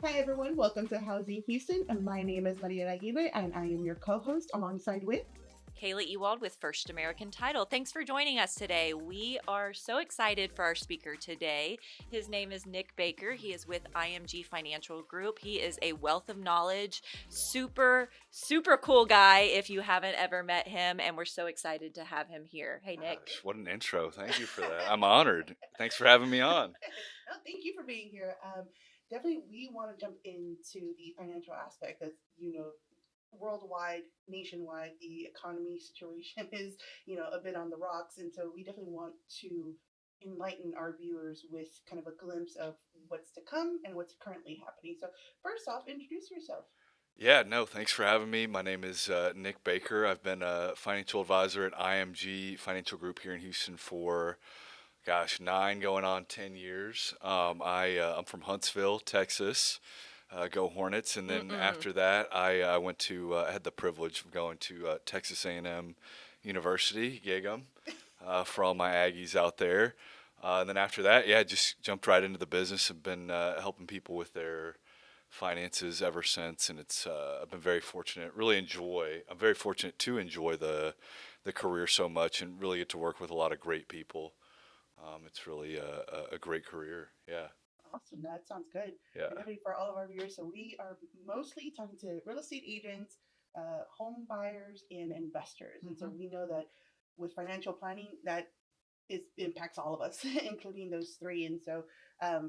Hi everyone, welcome to Housing Houston. And my name is Mariela Aguirre and I am your co-host alongside with Kayla Ewald with First American Title. Thanks for joining us today. We are so excited for our speaker today. His name is Nick Baker. He is with IMG Financial Group. He is a wealth of knowledge, super cool guy if you haven't ever met him. And we're so excited to have him here. Hey, Nick. Gosh, what an intro. Thank you for that. I'm honored. Thanks for having me on. no, thank you for being here. Definitely we want to jump into the financial aspect as worldwide, nationwide, the economy situation is, a bit on the rocks. And so we definitely want to enlighten our viewers with kind of a glimpse of what's to come and what's currently happening. So first off, introduce yourself. Yeah, no, thanks for having me. My name is Nick Baker. I've been a financial advisor at IMG Financial Group here in Houston for, gosh, 9 going on 10 years. I'm from Huntsville, Texas. Go Hornets! And then Mm-mm. after that, I went to I had the privilege of going to Texas A&M University, Gig'em, for all my Aggies out there. And then after that, yeah, just jumped right into the business. I've been helping people with their finances ever since, and it's I've been very fortunate. Really enjoy. I'm very fortunate to enjoy the career so much, and really get to work with a lot of great people. It's really a great career. Yeah, Awesome. That sounds good. And yeah. definitely for all of our viewers. So we are mostly talking to real estate agents, home buyers, and investors. And so Hmm. we know that with financial planning, that impacts all of us, including those three. And so,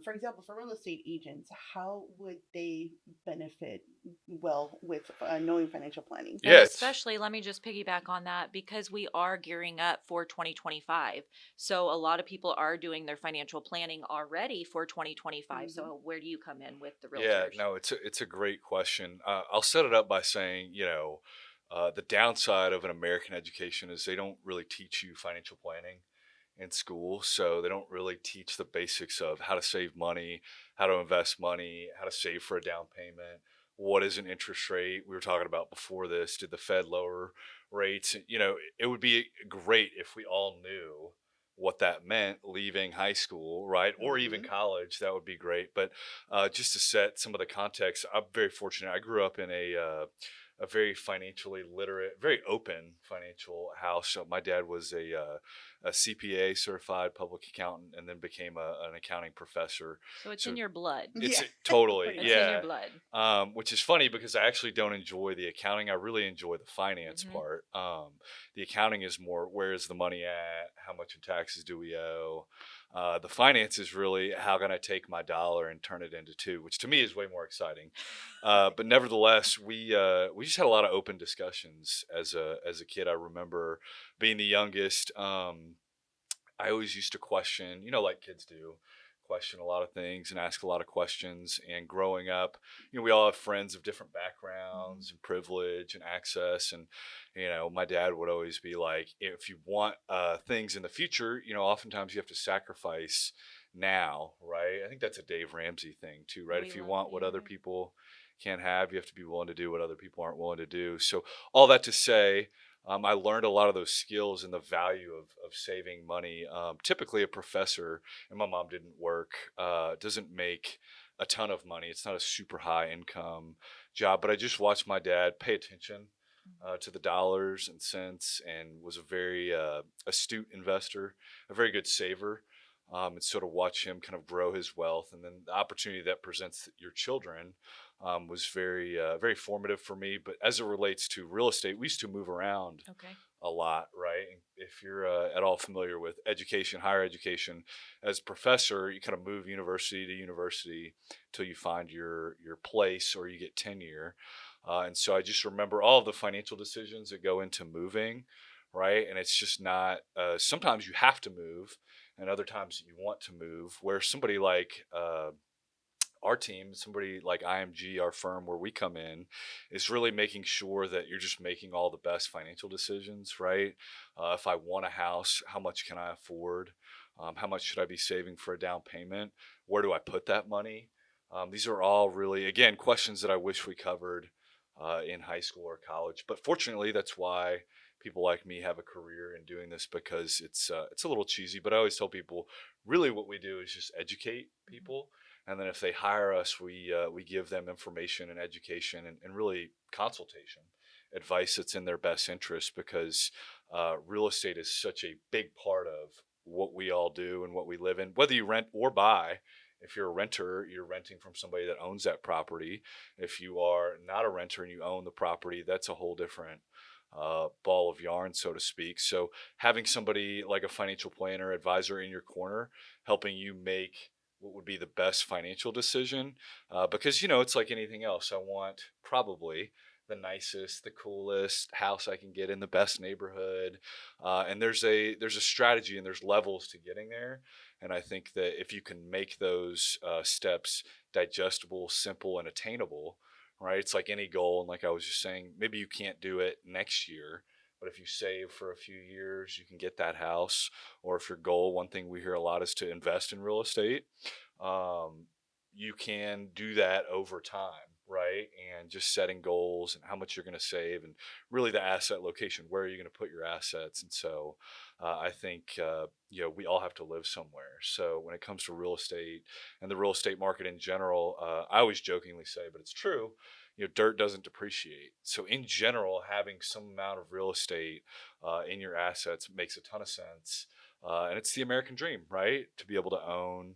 for example, for real estate agents, how would they benefit well with knowing financial planning? And Yeah, it's especially, let me just piggyback on that because we are gearing up for 2025. So a lot of people are doing their financial planning already for 2025. Mm-hmm. So where do you come in with the Yeah, realtors? no, it's a great question. I'll set it up by saying, the downside of an American education is they don't really teach you financial planning in school, so they don't really teach the basics of how to save money, how to invest money, how to save for a down payment. What is an interest rate? We were talking about before this. Did the Fed lower rates? It would be great if we all knew what that meant leaving high school, right? Or even Mm-hmm. college. That would be great. But just to set some of the context, I'm very fortunate. I grew up in a very financially literate, very open financial house. So my dad was a CPA, certified public accountant, and then became an accounting professor. So it's in So your blood. it's Yeah, totally, pretty It's much. in your yeah. blood. Which is funny because I actually don't enjoy the accounting. I really enjoy the finance Hmm. part. The accounting is more where is the money at? How much in taxes do we owe? The finance is really how can I take my dollar and turn it into two, which to me is way more exciting. But nevertheless, we just had a lot of open discussions as a kid. I remember being the youngest. I always used to question, like kids do, question a lot of things and ask a lot of questions. And growing up, we all have friends of different Mhm. backgrounds and privilege and access. And, my dad would always be like, if you want things in the future, oftentimes you have to sacrifice now, right? I think that's a Dave Ramsey thing too, right? We If you love, want what other yeah. people can't have, you have to be willing to do what other people aren't willing to do. So, all that to say, I learned a lot of those skills and the value of saving money. Typically, a professor, and my mom didn't work, doesn't make a ton of money. It's not a super high income job, but I just watched my dad pay attention to the dollars and cents and was a very astute investor, a very good saver. And sort of watch him kind of grow his wealth, and then the opportunity that presents your children was very formative for me. But as it relates to real estate, we used to move around Okay. a lot, right? And if you're at all familiar with education, higher education, as a professor, you kind of move university to university till you find your place or you get tenure. And so I just remember all of the financial decisions that go into moving, right? And it's just not. Sometimes you have to move, and other times you want to move. Where somebody like our team, somebody like IMG, our firm where we come in, is really making sure that you're just making all the best financial decisions, right? If I want a house, how much can I afford? How much should I be saving for a down payment? Where do I put that money? These are all really, again, questions that I wish we covered in high school or college. But fortunately, that's why people like me have a career in doing this because it's a little cheesy. But I always tell people, really, what we do is just educate Mhm. people And then if they hire us, we give them information and education and really consultation, advice that's in their best interest, because real estate is such a big part of what we all do and what we live in, whether you rent or buy. If you're a renter, you're renting from somebody that owns that property. If you are not a renter and you own the property, that's a whole different ball of yarn, so to speak. So having somebody like a financial planner advisor in your corner, helping you make what would be the best financial decision, because it's like anything else. I want probably the nicest, the coolest house I can get in the best neighborhood, and there's a strategy and there's levels to getting there. And I think that if you can make those steps digestible, simple, and attainable, right? It's like any goal. And like I was just saying, maybe you can't do it next year, but if you save for a few years, you can get that house. Or if your goal, one thing we hear a lot is to invest in real estate, um, you can do that over time, right? And just setting goals and how much you're going to save, and really the asset location, where are you going to put your assets? And so I think, we all have to live somewhere. So when it comes to real estate and the real estate market in general, I always jokingly say, but it's true, dirt doesn't depreciate. So in general, having some amount of real estate in your assets makes a ton of sense. And it's the American dream, right? To be able to own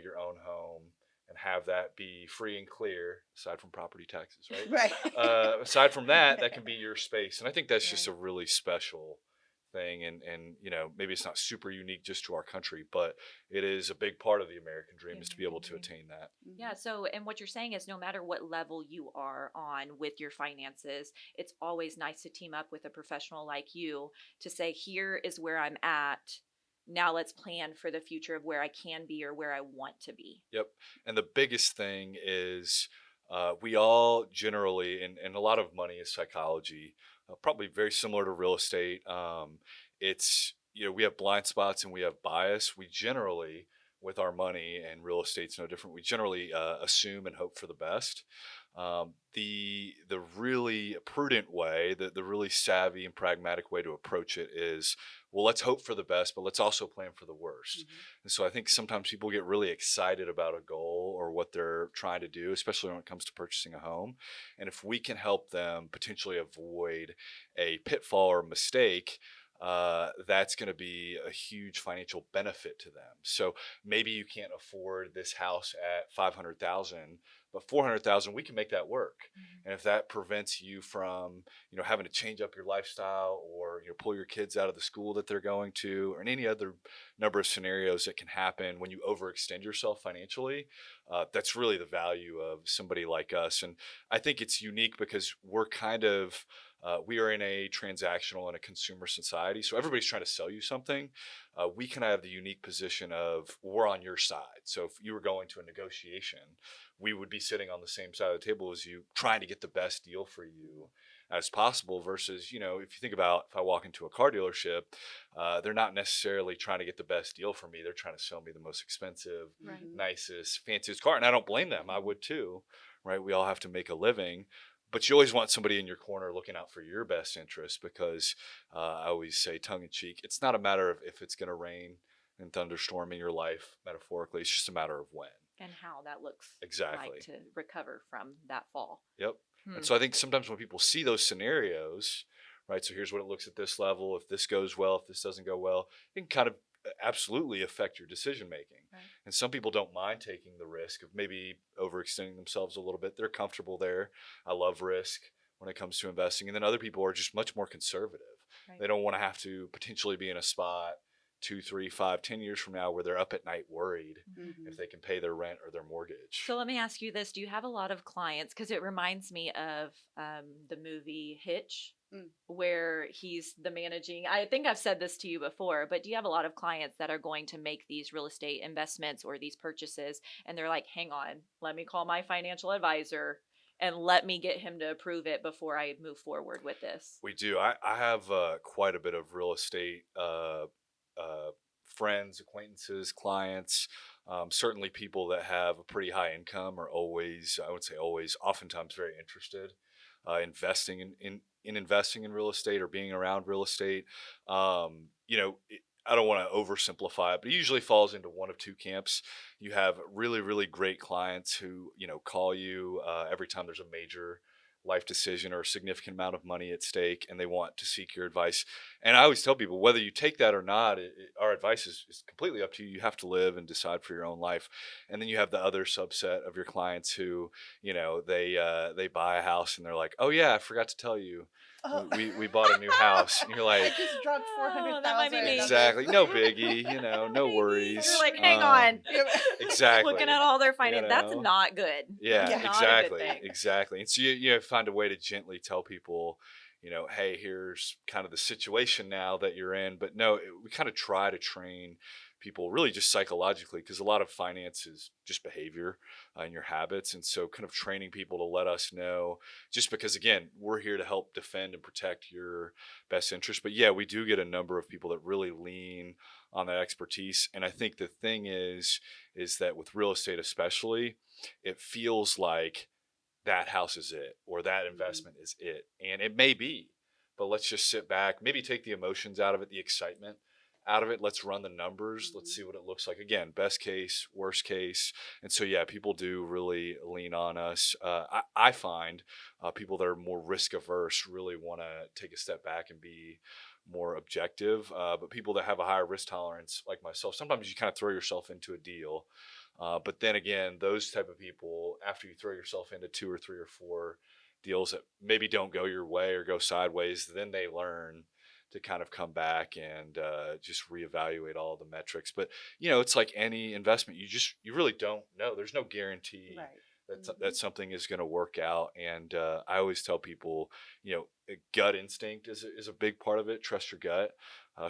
your own home and have that be free and clear, aside from property taxes, right? Right. Aside from that, that can be your space. And I think that's just Right. a really special thing. And maybe it's not super unique just to our country, but it is a big part of the American dream, The is to be able American to dream. attain that. Yeah. So, and what you're saying is no matter what level you are on with your finances, it's always nice to team up with a professional like you to say, here is where I'm at. Now let's plan for the future of where I can be or where I want to be. Yep. And the biggest thing is we all generally, and a lot of money is psychology, probably very similar to real estate. We have blind spots and we have bias. We generally, with our money, and real estate's no different, we generally assume and hope for the best. The really prudent way, the really savvy and pragmatic way to approach it is, well, let's hope for the best, but let's also plan for the worst. Mhm. And so I think sometimes people get really excited about a goal or what they're trying to do, especially when it comes to purchasing a home. And if we can help them potentially avoid a pitfall or mistake, that's going to be a huge financial benefit to them. So maybe you can't afford this house at 500,000, but 400,000, we can make that work. Mhm. And if that prevents you from, having to change up your lifestyle, or pull your kids out of the school that they're going to, or in any other number of scenarios that can happen when you overextend yourself financially, that's really the value of somebody like us. And I think it's unique because we are in a transactional and a consumer society. So everybody's trying to sell you something. We can have the unique position of, we're on your side. So if you were going to a negotiation, we would be sitting on the same side of the table as you, trying to get the best deal for you as possible. Versus, if you think about, if I walk into a car dealership, they're not necessarily trying to get the best deal for me. They're trying to sell me the most expensive, Right. Mhm. nicest, fanciest car. And I don't blame them. I would too, right? We all have to make a living. But you always want somebody in your corner looking out for your best interest, because I always say, tongue in cheek, it's not a matter of if it's going to rain and thunderstorm in your life, metaphorically. It's just a matter of when. And how that looks Exactly. like to recover from that fall. Yep. Hmm. And so I think sometimes when people see those scenarios, right? So here's what it looks at this level. If this goes well, if this doesn't go well, it can kind of absolutely affect your decision making. Right. And some people don't mind taking the risk of maybe overextending themselves a little bit. They're comfortable there. I love risk when it comes to investing. And then other people are just much more conservative. Right. They don't want to have to potentially be in a spot 2, 3, 5, 10 years from now where they're up at night worried Mhm. if they can pay their rent or their mortgage. So let me ask you this. Do you have a lot of clients? Because it reminds me of the movie Hitch, Mm. where he's the managing. I think I've said this to you before, but do you have a lot of clients that are going to make these real estate investments or these purchases, and they're like, hang on, let me call my financial advisor and let me get him to approve it before I move forward with this? We do. I have quite a bit of real estate friends, acquaintances, clients. Certainly, people that have a pretty high income are always, I would say always, oftentimes very interested investing in investing in real estate or being around real estate. I don't want to oversimplify it, but it usually falls into one of two camps. You have really, really great clients who, call you every time there's a major life decision or a significant amount of money at stake, and they want to seek your advice. And I always tell people, whether you take that or not, our advice is completely up to you. You have to live and decide for your own life. And then you have the other subset of your clients who, they buy a house and they're like, oh yeah, I forgot to tell you, Oh. we bought a new house, and you're I like, just dropped Oh, that might be 400,000 me. on exactly, this. no biggie, no Maybe. worries. You're like, hang on. Yeah. Exactly. Looking at all their You finance, that's know? not good. Yeah, That's Yeah. not a good exactly, thing. exactly. And so you find a way to gently tell people, hey, here's kind of the situation now that you're in. But no, we kind of try to train people really just psychologically, because a lot of finance is just behavior and your habits. And so kind of training people to let us know, just because again, we're here to help defend and protect your best interest. But yeah, we do get a number of people that really lean on that expertise. And I think the thing is that with real estate especially, it feels like that house is it, or that investment is it. And it may be, but let's just sit back, maybe take the emotions out of it, the excitement out of it. Let's run the numbers. Let's see what it looks like. Again, best case, worst case. And so, yeah, people do really lean on us. I find people that are more risk averse really want to take a step back and be more objective. But people that have a higher risk tolerance, like myself, sometimes you kind of throw yourself into a deal. But then again, those type of people, after you throw yourself into two or three or four deals that maybe don't go your way or go sideways, then they learn to kind of come back and just reevaluate all the metrics. But it's like any investment. You really don't know. There's no guarantee Right. that something is going to work out. And I always tell people, gut instinct is a big part of it. Trust your gut.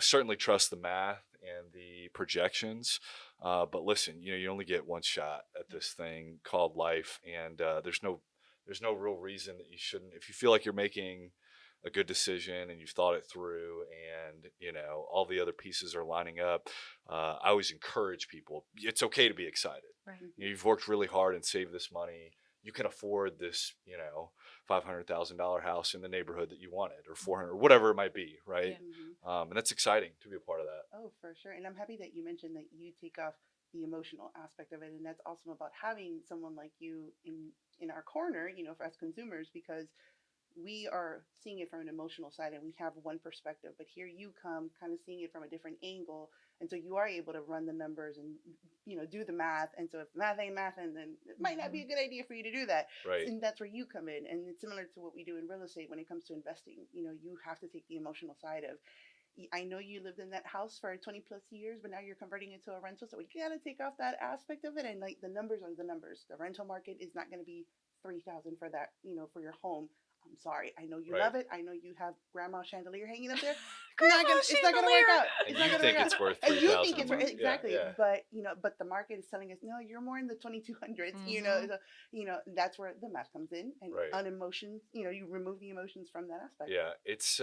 Certainly trust the math and the projections. But listen, you only get one shot at this thing called life, and there's no real reason that you shouldn't. If you feel like you're making a good decision and you've thought it through, and all the other pieces are lining up, I always encourage people. It's okay to be excited. Right. You've worked really hard and saved this money. You can afford this, $500,000 house in the neighborhood that you wanted, or 400, or whatever it might be, right? Mhm. And that's exciting to be a part of that. Oh, for sure. And I'm happy that you mentioned that you take off the emotional aspect of it, and that's awesome about having someone like you in our corner, for us consumers, because we are seeing it from an emotional side and we have one perspective, but here you come kind of seeing it from a different angle, and so you are able to run the numbers and do the math. And so if math ain't math, and then it might not be a good idea for you to do that. Right. And that's where you come in, and it's similar to what we do in real estate when it comes to investing. You have to take the emotional side of, I know you lived in that house for 20 plus years, but now you're converting it to a rental. So we got to take off that aspect of it. And like, the numbers are the numbers. The rental market is not going to be 3,000 for that, for your home. I'm sorry. I know you Right. love it. I know you have grandma chandelier hanging up there. Grandma It's not going to work out. And It's not you gonna think work it's out. worth And you 3,000 think a it's month. exactly. Yeah. But the market is telling us, no, you're more in the 2,200s. Mhm. So, that's where the math comes in, and Right. unemotions. You remove the emotions from that aspect. Yeah, it's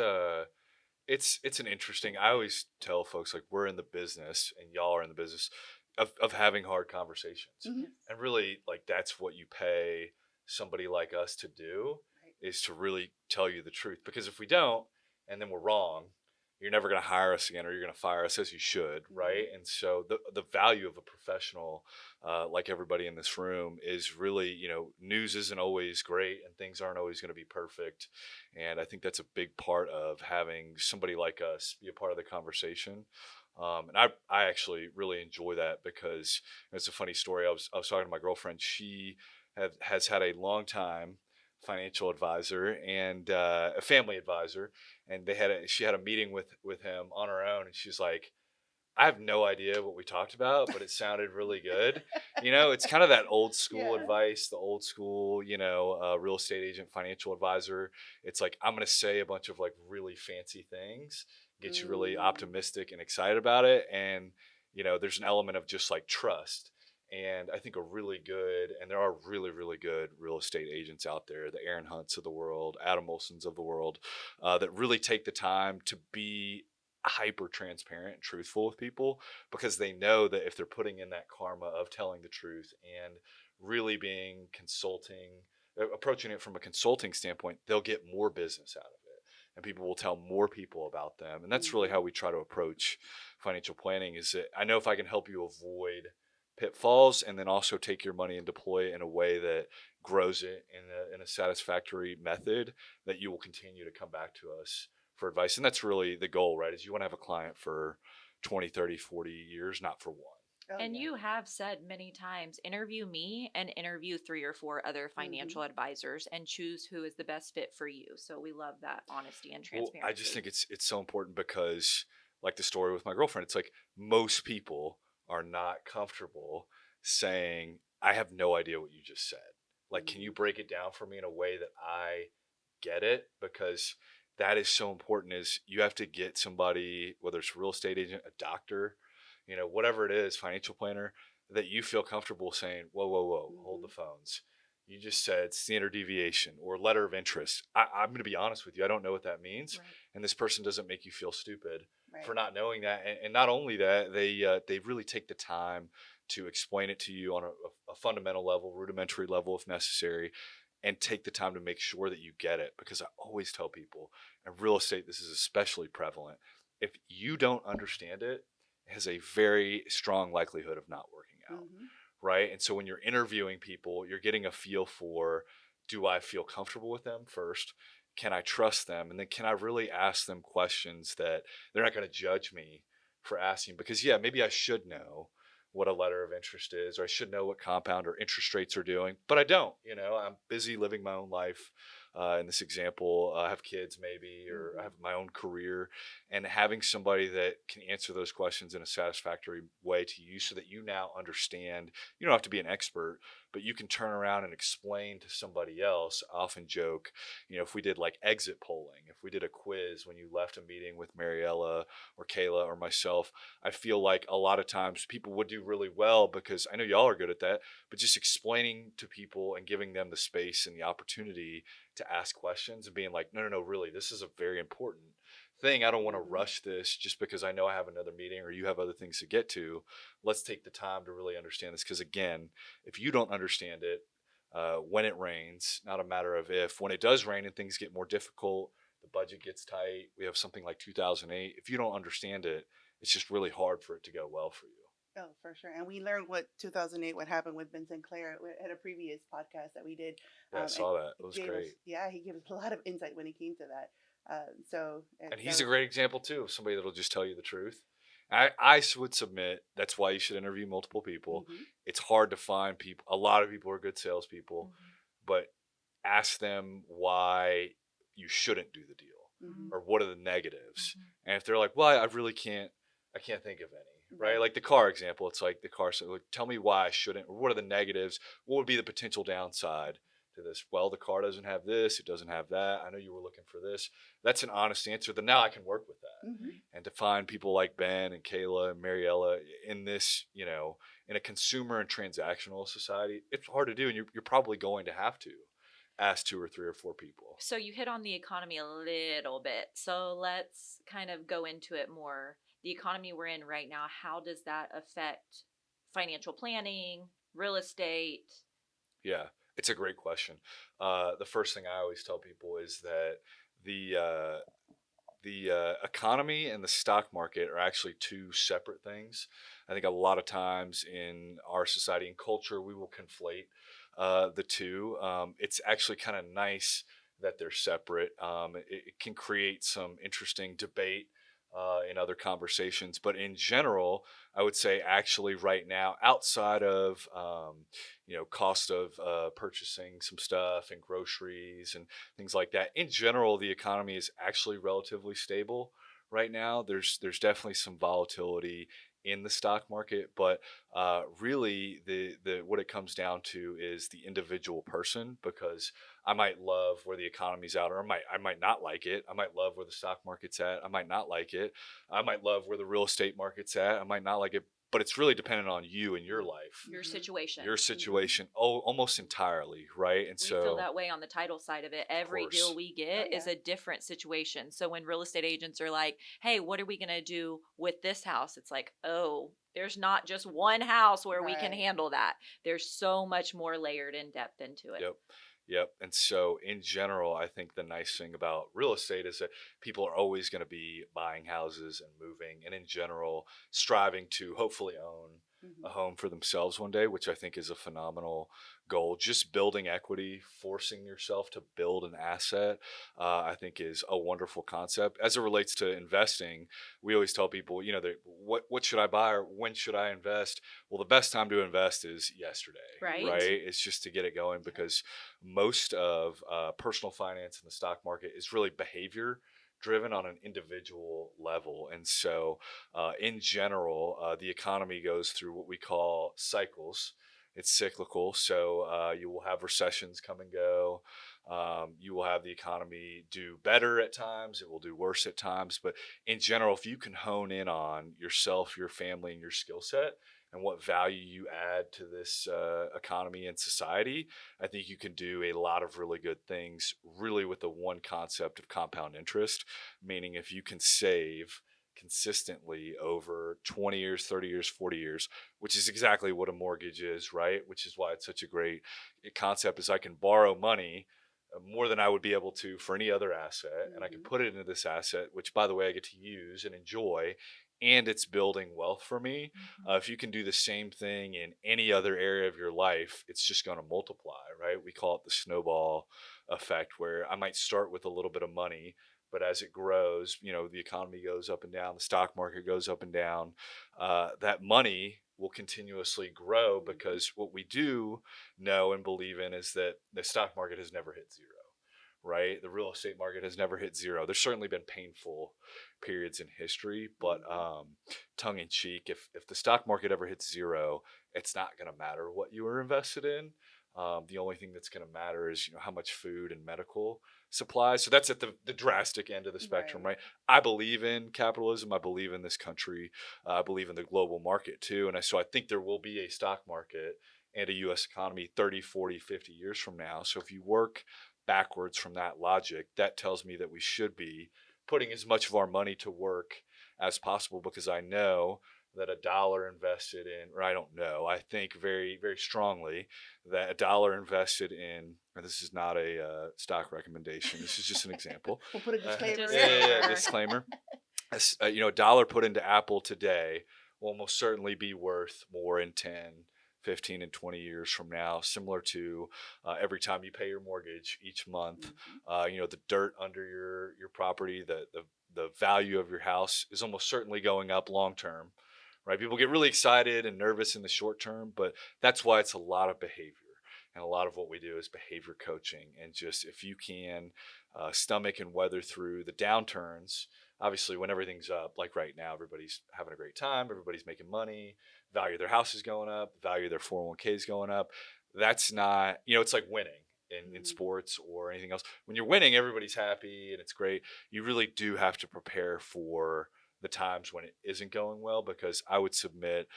an interesting. I always tell folks, like, we're in the business, and y'all are in the business of having hard conversations, Mhm. and really, like, that's what you pay somebody like us to do, Right. is to really tell you the truth. Because if we don't, and then we're wrong, you're never going to hire us again, or you're going to fire us, as you should, right? And so the value of a professional, like everybody in this room, is really, news isn't always great, and things aren't always going to be perfect. And I think that's a big part of having somebody like us be a part of the conversation. And I actually really enjoy that, because it's a funny story. I was talking to my girlfriend. She has had a long time financial advisor and a family advisor, and she had a meeting with him on her own, and she's like, I have no idea what we talked about, but it sounded really good. It's kind of that old school Yeah. advice, the old school, real estate agent, financial advisor. It's like, I'm going to say a bunch of like really fancy things, get you really optimistic and excited about it. And, there's an element of just like trust. And I think and there are really, really good real estate agents out there, the Aaron Hunts of the world, Adam Olsons of the world, that really take the time to be hyper transparent and truthful with people, because they know that if they're putting in that karma of telling the truth and really being approaching it from a consulting standpoint, they'll get more business out of it. and people will tell more people about them. And that's really how we try to approach financial planning, is that I know if I can help you avoid pitfalls and then also take your money and deploy it in a way that grows it in a satisfactory method, that you will continue to come back to us for advice. And that's really the goal, right? Is you want to have a client for 20, 30, 40 years, not for one. Oh, And yeah. you have said many times, interview me and interview 3 or 4 other financial advisors and choose who is the best fit for you. So we love that honesty and Well, I just transparency. think it's so important because, like the story with my girlfriend, it's like most people are not comfortable saying, I have no idea what you just said. Like, can you break it down for me in a way that I get it? Because that is so important. Is you have to get somebody, whether it's a real estate agent, a doctor, whatever it is, financial planner, that you feel comfortable saying, whoa, whoa, whoa, hold the phones. You just said standard deviation or letter of interest. I'm going to be honest with you. I don't know what that means. Right. And this person doesn't make you feel stupid Right. for not knowing that. And not only that, they really take the time to explain it to you on a fundamental level, rudimentary level if necessary, and take the time to make sure that you get it. Because I always tell people, in real estate, this is especially prevalent. If you don't understand it, it has a very strong likelihood of not working out. Right. And so when you're interviewing people, you're getting a feel for, do I feel comfortable with them first? Can I trust them? And then can I really ask them questions that they're not going to judge me for asking? Because, yeah, maybe I should know what a letter of interest is, or I should know what compound or interest rates are doing, but I don't. I'm busy living my own life. In this example, I have kids maybe, or I have my own career, and having somebody that can answer those questions in a satisfactory way to you so that you now understand. You don't have to be an expert, but you can turn around and explain to somebody else. I often joke, if we did like exit polling, if we did a quiz when you left a meeting with Mariela or Kayla or myself, I feel like a lot of times people would do really well, because I know y'all are good at that, but just explaining to people and giving them the space and the opportunity to ask questions and being like, no, no, no, really, this is a very important thing. I don't want to rush this just because I know I have another meeting or you have other things to get to. Let's take the time to really understand this. Because again, if you don't understand it, when it rains, not a matter of if, when it does rain and things get more difficult, the budget gets tight, we have something like 2008. If you don't understand it, it's just really hard for it to go well for you. Oh, for sure. And we learned what 2008, what happened with Ben Sinclair at a previous podcast that we did. Yeah, I And saw that. It was gave us, great. yeah, he gave us a lot of insight when it came to that. And That he's a was, great example too of somebody that'll just tell you the truth. I would submit that's why you should interview multiple people. It's hard to find people. A lot of people are good salespeople, but ask them why you shouldn't do the deal, or what are the negatives. And if they're like, well, I really can't, I can't think of any. Right? Like the car example, it's like the car. So like, tell me why I shouldn't, or what are the negatives? What would be the potential downside to this? Well, the car doesn't have this, it doesn't have that. I know you were looking for this. That's an honest answer. Then now I can work with that. And to find people like Ben and Kayla and Mariela in this, in a consumer and transactional society, it's hard to do. And you're probably going to have to ask 2 or 3 or 4 people. So you hit on the economy a little bit. So let's kind of go into it more. The economy we're in right now, how does that affect financial planning, real estate? Yeah, it's a great question. The first thing I always tell people is that the economy and the stock market are actually two separate things. I think a lot of times in our society and culture, we will conflate the two. It's actually kind of nice that they're separate. It can create some interesting debate in other conversations. But in general, I would say actually right now, outside of cost of purchasing some stuff and groceries and things like that, in general, the economy is actually relatively stable right now. There's definitely some volatility in the stock market, but really the what it comes down to is the individual person, because I might love where the economy's at, or I might not like it. I might love where the stock market's at. I might not like it. I might love where the real estate market's at. I might not like it. But it's really dependent on you and your life, Your situation. your situation, almost entirely, right? And We so feel that way on the title side of it. Every deal we get is a different situation. So when real estate agents are like, hey, what are we going to do with this house? It's like, oh, there's not just one house where we can handle that. There's so much more layered in depth into it. Yep. Yep. And so, in general, I think the nice thing about real estate is that people are always going to be buying houses and moving, and in general, striving to hopefully own Hmm. a home for themselves one day, which I think is a phenomenal goal. Just building equity, forcing yourself to build an asset, I think is a wonderful concept. As it relates to investing, we always tell people, what should I buy or when should I invest? Well, the best time to invest is yesterday, Right. right? It's just to get it going Yeah. because most of personal finance in the stock market is really behavior driven on an individual level. And so, in general, the economy goes through what we call cycles. It's cyclical. So, you will have recessions come and go. You will have the economy do better at times, it will do worse at times. But in general, if you can hone in on yourself, your family, and your skill set, and what value you add to this economy and society, I think you can do a lot of really good things, really with the one concept of compound interest, meaning if you can save consistently over 20 years, 30 years, 40 years, which is exactly what a mortgage is, right? Which is why it's such a great concept is I can borrow money more than I would be able to for any other asset, and I can Hmm. put it into this asset, which by the way I get to use and enjoy, and it's building wealth for me. Mhm. If you can do the same thing in any other area of your life, it's just going to multiply, right? We call it the snowball effect, where I might start with a little bit of money, but as it grows, the economy goes up and down, the stock market goes up and down. That money will continuously grow Hmm. because what we do know and believe in is that the stock market has never hit zero, right? The real estate market has never hit zero. There's certainly been painful periods in history, but Hmm. tongue in cheek, if the stock market ever hits zero, it's not going to matter what you were invested in. The only thing that's going to matter is how much food and medical supplies. So that's at the drastic end of the spectrum, Right. right? I believe in capitalism. I believe in this country. I believe in the global market too. And so I think there will be a stock market and a US economy 30, 40, 50 years from now. So if you work backwards from that logic, that tells me that we should be putting as much of our money to work as possible, because I know that a dollar invested in, or I don't know, I think very, very strongly that a dollar invested in, and this is not a stock recommendation, this is just an example. We'll put a disclaimer Yeah, in. yeah, yeah, Disclaimer. disclaimer. A dollar put into Apple today will almost certainly be worth more in 10, 15, and 20 years from now, similar to every time you pay your mortgage each month. Hmm. The dirt under your property, the value of your house is almost certainly going up long term, right? People get really excited and nervous in the short term, but that's why it's a lot of behavior. And a lot of what we do is behavior coaching. And just if you can stomach and weather through the downturns, obviously when everything's up, like right now, everybody's having a great time, everybody's making money, value of their house is going up, the value of their 401k is going up. That's not, it's like winning in Hmm. sports or anything else. When you're winning, everybody's happy and it's great. You really do have to prepare for the times when it isn't going well, because I would submit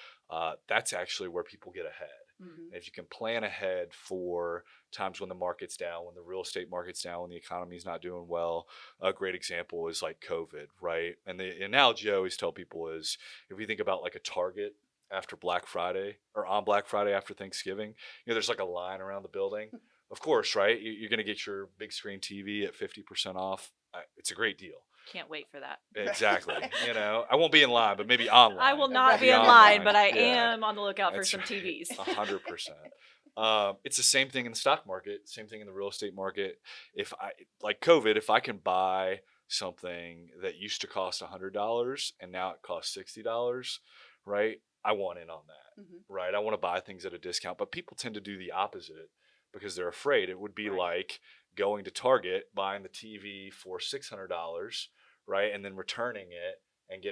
that's actually where people get ahead. Hmm. And if you can plan ahead for times when the market's down, when the real estate market's down, when the economy's not doing well, a great example is like COVID, right? And the analogy I always tell people is if you think about like a Target after Black Friday or on Black Friday after Thanksgiving, there's like a line around the building. Of course, right? You're going to get your big screen TV at 50% off. It's a great deal. Can't wait for that. Exactly. I won't be in line, but maybe online. I will not Maybe be in Right. line, online. but I Yeah, am on the lookout for that's some right. TVs. 100%. It's the same thing in the stock market, same thing in the real estate market. If I like COVID, if I can buy something that used to cost $100 and now it costs $60, right? I want in on that, Hmm. right? I want to buy things at a discount, but people tend to do the opposite because they're afraid. It would be Right. like going to Target, buying the TV for $600, right, and then returning it and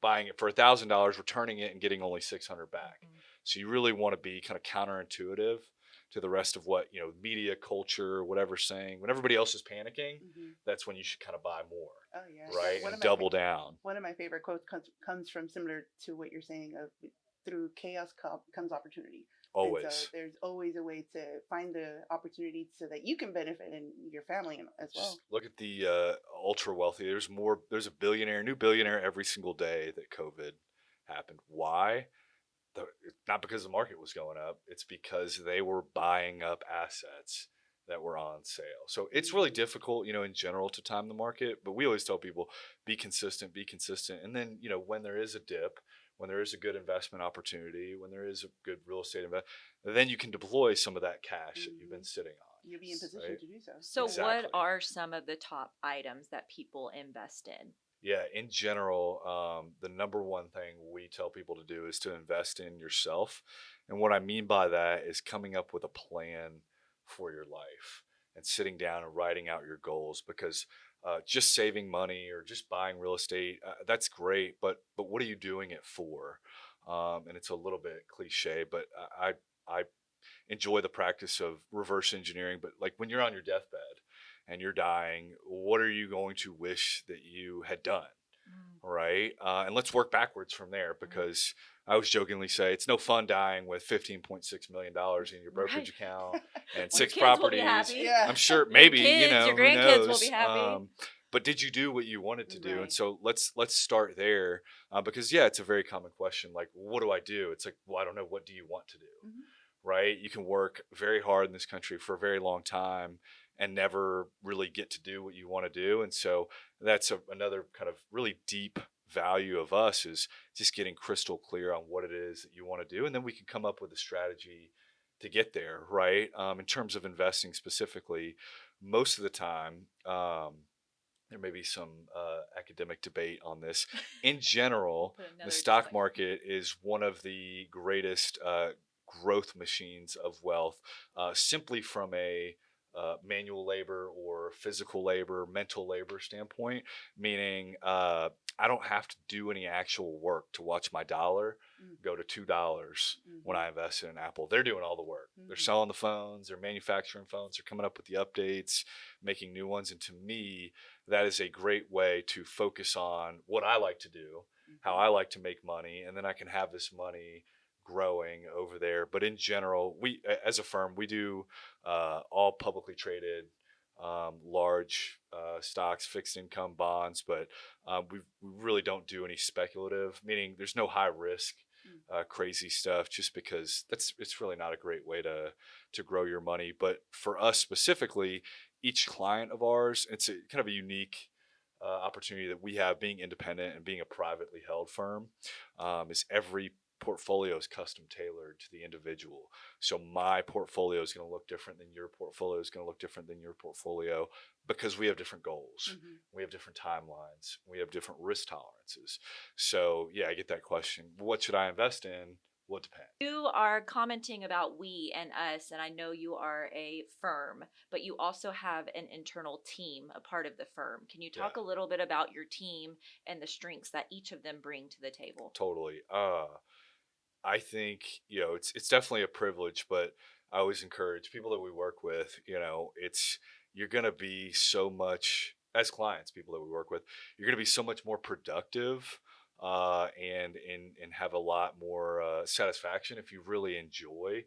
buying it for $1,000, returning it and getting only 600 back. Mhm. So you really want to be kind of counterintuitive to the rest of what media culture, whatever's saying. When everybody else is panicking, Hmm. that's when you should kind of buy more, Oh yeah. right, One and of my double down. one of my favorite quotes comes from similar to what you're saying of through chaos comes opportunity. And so Always. there's always a way to find the opportunity so that you can benefit and your family as well. Just look at the ultra wealthy. There's a new billionaire every single day that COVID happened. Why? Not because the market was going up. It's because they were buying up assets that were on sale. So it's really difficult, in general to time the market, but we always tell people be consistent, be consistent. And then, when there is a dip, when there is a good investment opportunity, when there is a good real estate investment, then you can deploy some of that cash that you've been sitting on. You'll be in position right? to do so. So, Exactly. what are some of the top items that people invest in? Yeah, in general, the number one thing we tell people to do is to invest in yourself. And what I mean by that is coming up with a plan for your life and sitting down and writing out your goals, because just saving money or just buying real estate, that's great, but what are you doing it for? And it's a little bit cliche, but I enjoy the practice of reverse engineering. But like when you're on your deathbed and you're dying, what are you going to wish that you had done? Right. And let's work backwards from there, because I always jokingly say it's no fun dying with $15.6 million in your brokerage account and Well, your 6 kids will be properties. happy. Yeah. I'm sure Your maybe, kids, your who grandkids will be knows? happy. But did you do what you wanted to do? Right. And so let's start there, because yeah, it's a very common question. Like, what do I do? It's like, well, I don't know. What do you want to do? Right? You can work very hard in this country for a very long time and never really get to do what you want to do. And so that's another kind of really deep value of us, is just getting crystal clear on what it is that you want to do. And then we can come up with a strategy to get there, right? In terms of investing specifically, most of the time, there may be some academic debate on this. In general, Put the another stock disclaimer. market is one of the greatest growth machines of wealth, simply from a manual labor or physical labor, mental labor standpoint, meaning I don't have to do any actual work to watch my dollar go to $2 when I invest in Apple. They're doing all the work. They're selling the phones, they're manufacturing phones, they're coming up with the updates, making new ones. And to me, that is a great way to focus on what I like to do, how I like to make money, and then I can have this money growing over there. But in general, we as a firm, we do all publicly traded large stocks, fixed income bonds, but we really don't do any speculative, meaning there's no high risk crazy stuff, just because it's really not a great way to grow your money. But for us specifically, each client of ours, it's a kind of a unique opportunity that we have, being independent and being a privately held firm, is every portfolio is custom tailored to the individual. So my portfolio is going to look different than your portfolio is going to look different than your portfolio, because we have different goals. We have different timelines. We have different risk tolerances. So yeah, I get that question. What should I invest in? Well, it depends. You are commenting about we and us, and I know you are a firm, but you also have an internal team, a part of the firm. Can you talk a little bit about your team and the strengths that each of them bring to the table? Totally. I think, it's definitely a privilege, but I always encourage people that we work with, you're going to be so much, as clients, people that we work with, you're going to be so much more productive, and have a lot more satisfaction if you really enjoy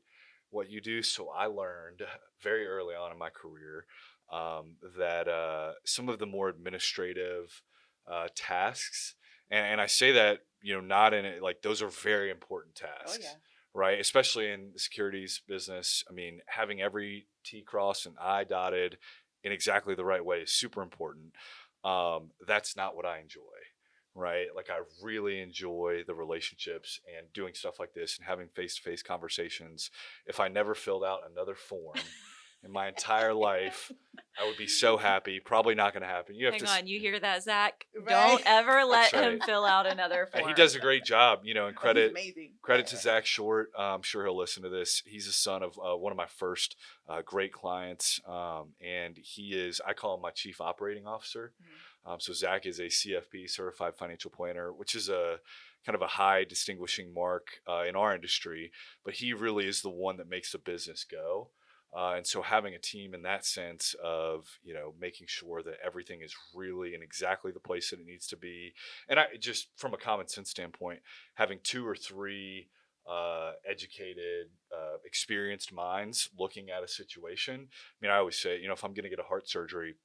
what you do. So I learned very early on in my career, that some of the more administrative tasks, and I say that, not in it, like those are very important tasks, right? Especially in the securities business. I mean, having every T crossed and I dotted in exactly the right way is super important. That's not what I enjoy, right? Like, I really enjoy the relationships and doing stuff like this and having face-to-face conversations. If I never filled out another form in my entire life, I would be so happy. Probably not going to happen. You have Hang to on, you hear that, Zach? Right. Don't ever let That's him right. fill out another form. He does a great job, and He's credit amazing. credit to Zach Short. I'm sure he'll listen to this. He's the son of one of my first great clients, and he is, I call him my chief operating officer. So Zach is a CFP, certified financial planner, which is a kind of a high distinguishing mark in our industry. But he really is the one that makes the business go. And so having a team in that sense of, making sure that everything is really in exactly the place that it needs to be. And I just, from a common sense standpoint, having 2 or 3 educated, experienced minds looking at a situation. I mean, I always say, if I'm going to get a heart surgery,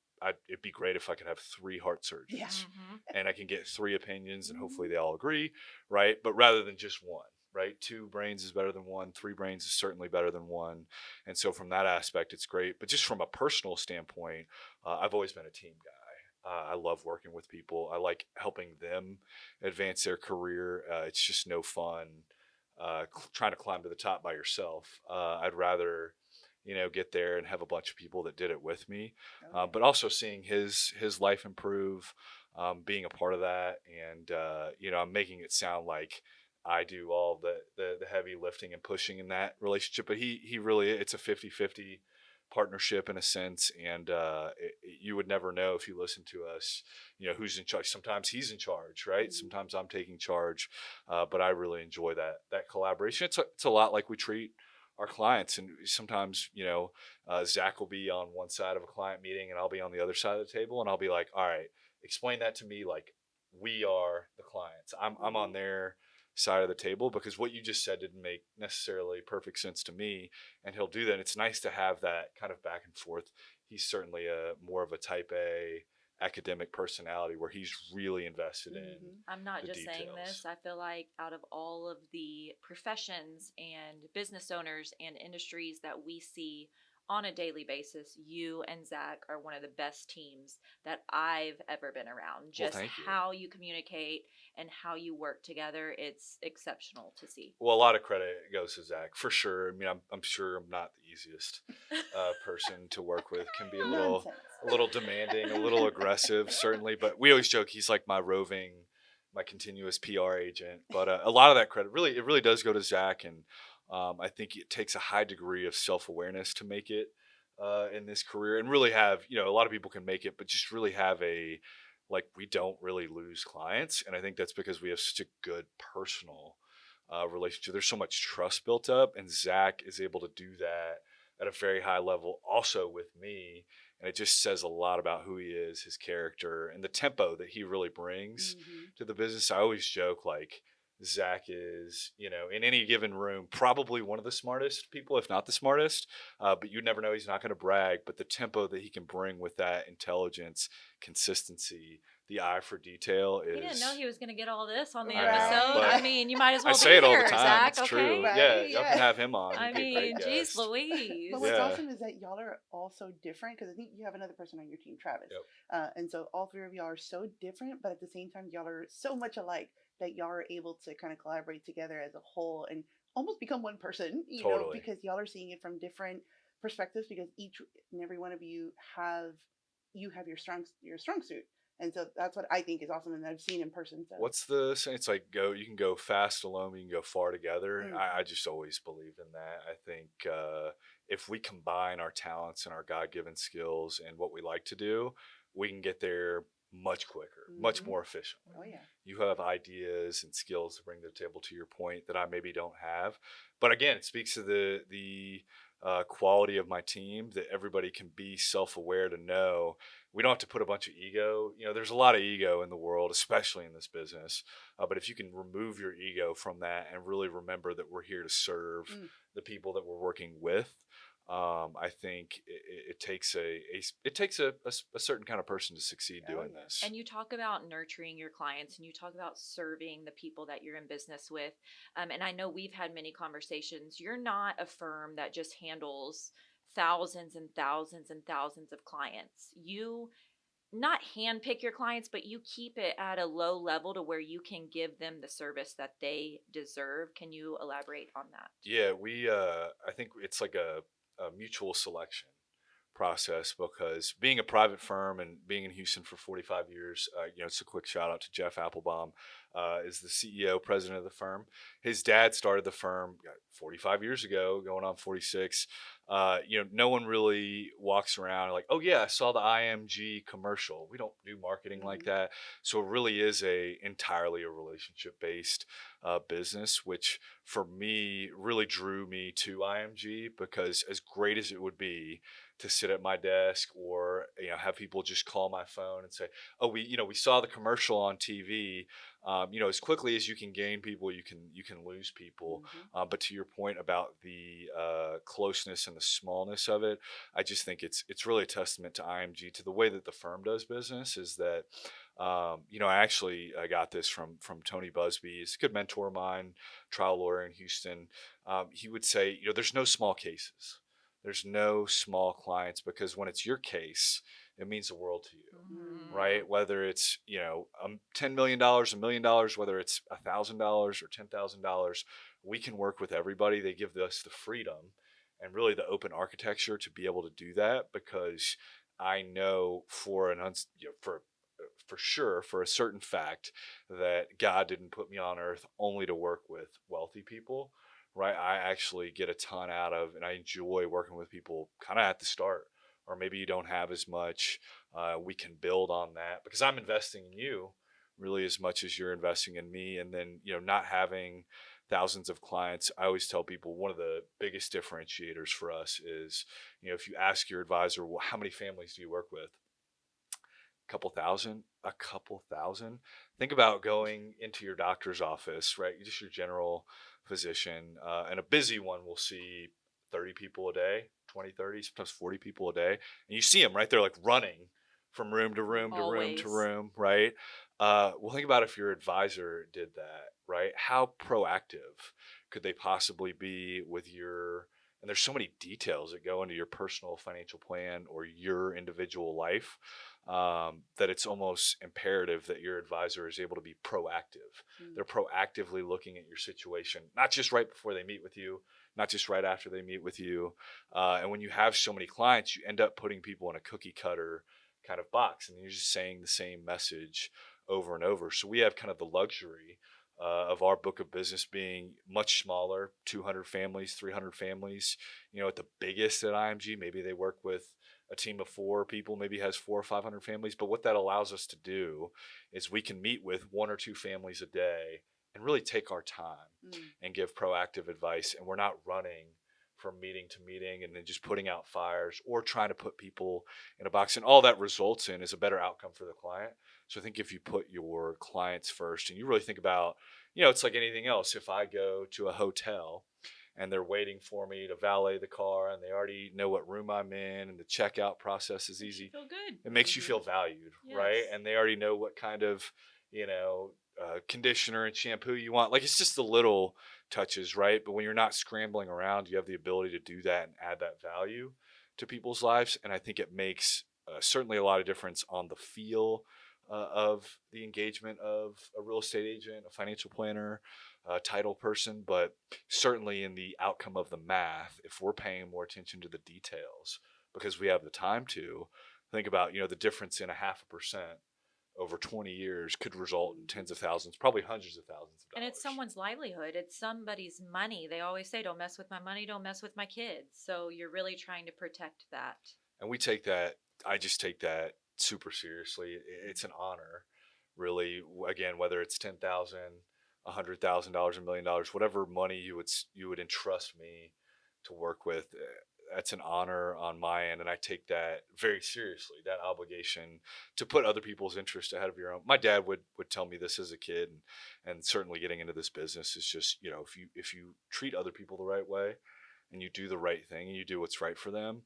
it'd be great if I could have 3 heart surgeons, and I can get 3 opinions and hopefully they all agree, right? But rather than just one. right? Two brains is better than one. Three brains is certainly better than one. And so from that aspect, it's great. But just from a personal standpoint, I've always been a team guy. I love working with people. I like helping them advance their career. It's just no fun trying to climb to the top by yourself. I'd rather, get there and have a bunch of people that did it with me, Okay. but also seeing his life improve, being a part of that, and I'm making it sound like I do all the heavy lifting and pushing in that relationship, but he really, it's a 50-50 partnership in a sense, and you would never know if you listen to us, who's in charge. Sometimes he's in charge, right? Mhm. Sometimes I'm taking charge, but I really enjoy that collaboration. It's a lot like we treat our clients, and sometimes Zach will be on one side of a client meeting and I'll be on the other side of the table, and I'll be like, all right, explain that to me like we are the clients. I'm on Mhm. their side of the table, because what you just said didn't make necessarily perfect sense to me, and he'll do that. It's nice to have that kind of back and forth. He's certainly a more of a type A academic personality where he's really invested in Mhm. I'm not the just saying this. details. I feel like out of all of the professions and business owners and industries that we see on a daily basis, you and Zach are one of the best teams that I've ever been around. Well, Just thank you. how you communicate and how you work together, it's exceptional to see. Well, a lot of credit goes to Zach for sure. I mean, I'm sure I'm not the easiest person to work with. Can be Nonsense. a little demanding, a little aggressive, certainly. But we always joke he's like my continuous PR agent. But a lot of that credit, really, it really does go to Zach, and I think it takes a high degree of self awareness to make it in this career, and really have, a lot of people can make it, but just really have a, like, we don't really lose clients, and I think that's because we have such a good personal relationship. There's so much trust built up, and Zach is able to do that at a very high level, also with me. And it just says a lot about who he is, his character, and the tempo that he really brings Mhm. to the business. I always joke like Zach is, in any given room, probably one of the smartest people, if not the smartest. But you never know. He's not going to brag. But the tempo that he can bring with that intelligence, consistency, the eye for detail He didn't know is. he was going to get all this on the I know, episode. I but Right. mean, you might as I well say be it all the here, time. Zach, It's okay? true. Yeah, Right. y'all can Yeah. have him on. I He'd be a great mean, geez guest. Louise. But what's Yeah. awesome is that y'all are all so different, because I think you have another person on your team, Travis. Yep. And so all three of y'all are so different, but at the same time, y'all are so much alike that y'all are able to kind of collaborate together as a whole and almost become one person, Totally. because y'all are seeing it from different perspectives, because each and every one of you have your strong suit. And so that's what I think is awesome, and I've seen in person. So What's the saying? It's like you can go fast alone, you can go far together. mm, I just always believed in that. I think if we combine our talents and our God given skills and what we like to do, we can get there much quicker, much hmm more efficient. oh yeah. You have ideas and skills to bring to the table, to your point, that I maybe don't have. But again, it speaks to the quality of my team, that everybody can be self-aware to know we don't have to put a bunch of ego. There's a lot of ego in the world, especially in this business. But if you can remove your ego from that and really remember that we're here to serve Mm, the people that we're working with, I think it takes it takes a certain kind of person to succeed oh doing yeah. this. And you talk about nurturing your clients and you talk about serving the people that you're in business with. And I know we've had many conversations. You're not a firm that just handles thousands and thousands and thousands of clients. You not handpick your clients, but you keep it at a low level to where you can give them the service that they deserve. Can you elaborate on that? Yeah, I think it's like a mutual selection process, because being a private firm and being in Houston for 45 years, it's a quick shout out to Jeff Applebaum, is the CEO, president of the firm. His dad started the firm 45 years ago, going on 46. No one really walks around like, oh yeah, I saw the IMG commercial. We don't do marketing like hmm that. So it really is entirely a relationship based business, which for me really drew me to IMG, because as great as it would be to sit at my desk, or have people just call my phone and say, oh, we saw the commercial on TV. As quickly as you can gain people, you can lose people. Mm-hmm. But to your point about the closeness and the smallness of it, I just think it's really a testament to IMG, to the way that the firm does business. Is that I got this from Tony Busby. He's a good mentor of mine, trial lawyer in Houston. He would say, there's no small cases. There's no small clients, because when it's your case, it means the world to you, right? Whether it's $10 million, $1 million, whether it's $1,000 or $10,000, we can work with everybody. They give us the freedom and really the open architecture to be able to do that, because I know for sure, for a certain fact, that God didn't put me on earth only to work with wealthy people, right? I actually get a ton out of, and I enjoy working with people kind of at the start, or maybe you don't have as much. We can build on that, because I'm investing in you really as much as you're investing in me. And then, not having thousands of clients, I always tell people one of the biggest differentiators for us is, if you ask your advisor, well, how many families do you work with? A couple thousand. Think about going into your doctor's office, right? Just your general physician, and a busy one will see 30 people a day, 20, 30, sometimes 40 people a day. And you see them, right? They're like running from room to room to room to Always. room, right? Well, think about if your advisor did that, right? How proactive could they possibly be with and there's so many details that go into your personal financial plan or your individual life, that it's almost imperative that your advisor is able to be proactive. They're proactively looking at your situation, not just right before they meet with you, not just right after they meet with you. And when you have so many clients, you end up putting people in a cookie cutter kind of box, and you're just saying the same message over and over. So we have kind of the luxury of our book of business being much smaller, 200 families, 300 families. At the biggest at IMG, maybe they work with a team of 4 people, maybe has 400 or 500 families. But what that allows us to do is we can meet with 1 or 2 families a day and really take our time and give proactive advice. And we're not running from meeting to meeting and then just putting out fires or trying to put people in a box. And all that results in is a better outcome for the client. So I think if you put your clients first and you really think about, it's like anything else. If I go to a hotel and they're waiting for me to valet the car and they already know what room I'm in and the checkout process is easy, Feel good. it makes you feel valued, right? Yes. And they already know what kind of, conditioner and shampoo you want. Like, it's just the little touches, right? But when you're not scrambling around, you have the ability to do that and add that value to people's lives. And I think it makes certainly a lot of difference on the feel of the engagement of a real estate agent, a financial planner, a title person, but certainly in the outcome of the math, if we're paying more attention to the details because we have the time to think about, the difference in 0.5% over 20 years could result in tens of thousands, probably hundreds of thousands of And dollars. it's someone's livelihood. It's somebody's money. They always say, don't mess with my money, don't mess with my kids. So you're really trying to protect that. And I just take that super seriously. It's an honor, really. Again, whether it's 10,000, $100,000, $1 million, whatever money you would entrust me to work with, that's an honor on my end, and I take that very seriously. That obligation to put other people's interest ahead of your own. My dad would tell me this as a kid, and certainly getting into this business is just, if you treat other people the right way, and you do the right thing, and you do what's right for them,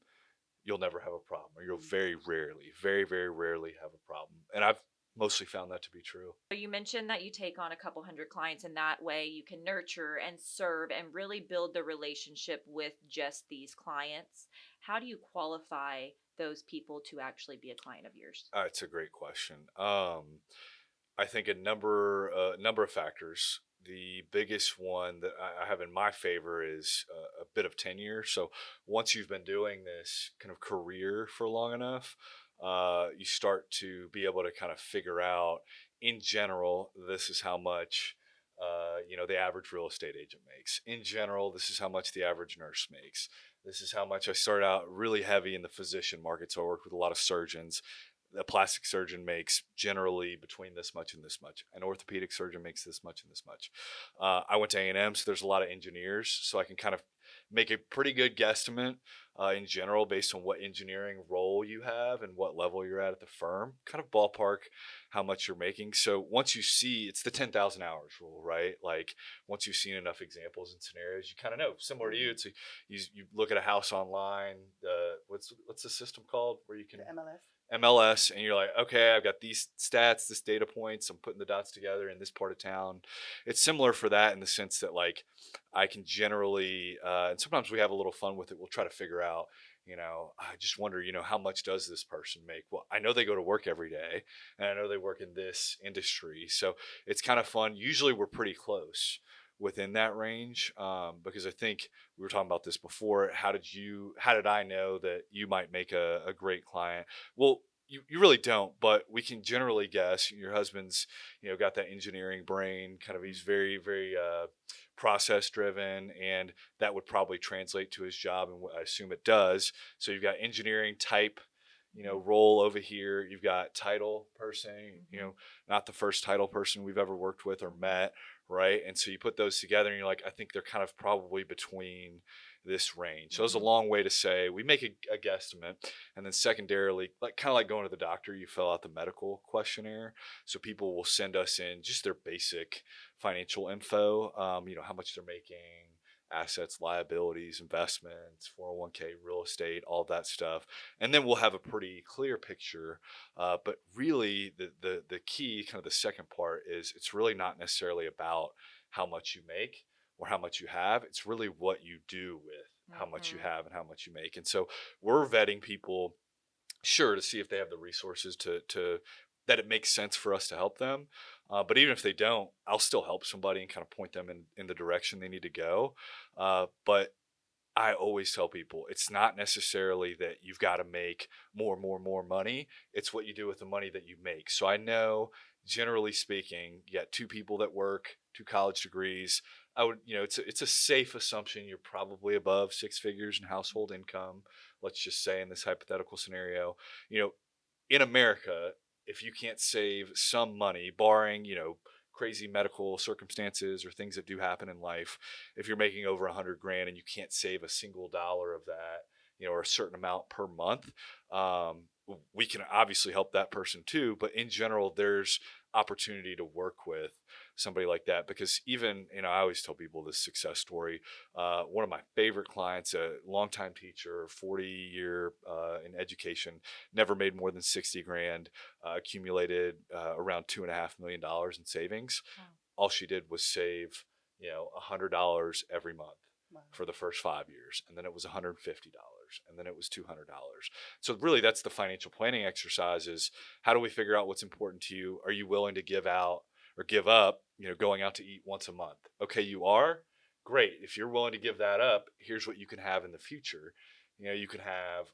you'll never have a problem, or you'll very, very rarely have a problem. And I've mostly found that to be true. So you mentioned that you take on a couple hundred clients, and that way you can nurture and serve and really build the relationship with just these clients. How do you qualify those people to actually be a client of yours? It's a great question. I think a number of factors. The biggest one that I have in my favor is a bit of tenure. So once you've been doing this kind of career for long enough, you start to be able to kind of figure out, in general, this is how much the average real estate agent makes. In general, this is how much the average nurse makes. This is how much. I started out really heavy in the physician market, so I worked with a lot of surgeons. A plastic surgeon makes generally between this much and this much. An orthopedic surgeon makes this much and this much. I went to A&M, so there's a lot of engineers, so I can kind of make a pretty good guesstimate in general based on what engineering role you have and what level you're at the firm, kind of ballpark how much you're making. So once you see, it's the 10,000 hours rule, right? Like once you've seen enough examples and scenarios, you kind of know. Similar to you, it's you look at a house online. What's the system called where you can The MLS. MLS, and you're like, okay, I've got these stats, this data points, I'm putting the dots together in this part of town. It's similar for that in the sense that like I can generally, and sometimes we have a little fun with it. We'll try to figure out, I just wonder, how much does this person make? Well, I know they go to work every day, and I know they work in this industry, so it's kind of fun. Usually, we're pretty close within that range, because I think we were talking about this before. How did I know that you might make a great client? Well, you really don't, but we can generally guess. Your husband's, got that engineering brain, kind of, he's very, very process driven, and that would probably translate to his job, and I assume it does. So you've got engineering type, role over here. You've got title person, not the first title person we've ever worked with or met, right? And so you put those together and you're like, I think they're kind of probably between this range. So it's a long way to say we make a guesstimate. And then secondarily, like kind of like going to the doctor, you fill out the medical questionnaire. So people will send us in just their basic financial info, how much they're making, assets, liabilities, investments, 401k, real estate, all that stuff. And then we'll have a pretty clear picture. But really the key, kind of the second part, is it's really not necessarily about how much you make or how much you have. It's really what you do with how much you have and how much you make. And so we're vetting people, sure, to see if they have the resources to that it makes sense for us to help them. But even if they don't, I'll still help somebody and kind of point them in the direction they need to go. But I always tell people it's not necessarily that you've got to make more money. It's what you do with the money that you make. So I know, generally speaking, you got two people that work, two college degrees. I would, it's a safe assumption you're probably above six figures in household income. Let's just say in this hypothetical scenario, in America, if you can't save some money, barring, crazy medical circumstances or things that do happen in life, if you're making over 100 grand and you can't save a single dollar of that, or a certain amount per month, we can obviously help that person too. But in general, there's opportunity to work with somebody like that, because even, I always tell people this success story. One of my favorite clients, a longtime teacher, 40-year in education, never made more than 60 grand, accumulated around $2.5 million in savings. Wow. All she did was save, $100 every month. Wow. For the first 5 years, and then it was $150, and then it was $200. So really, that's the financial planning exercise: is how do we figure out what's important to you? Are you willing to give out or give up, going out to eat once a month? Okay, you are. Great. If you're willing to give that up, here's what you can have in the future. You can have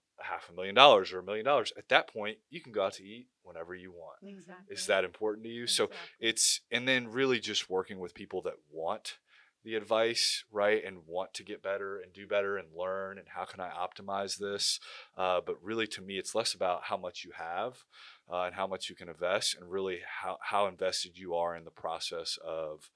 $500,000 or $1 million. At that point, you can go out to eat whenever you want. Exactly. Is that important to you? Exactly. So and then really just working with people that want the advice, right, and want to get better and do better and learn, and how can I optimize this. But really, to me, it's less about how much you have and how much you can invest, and really how invested you are in the process of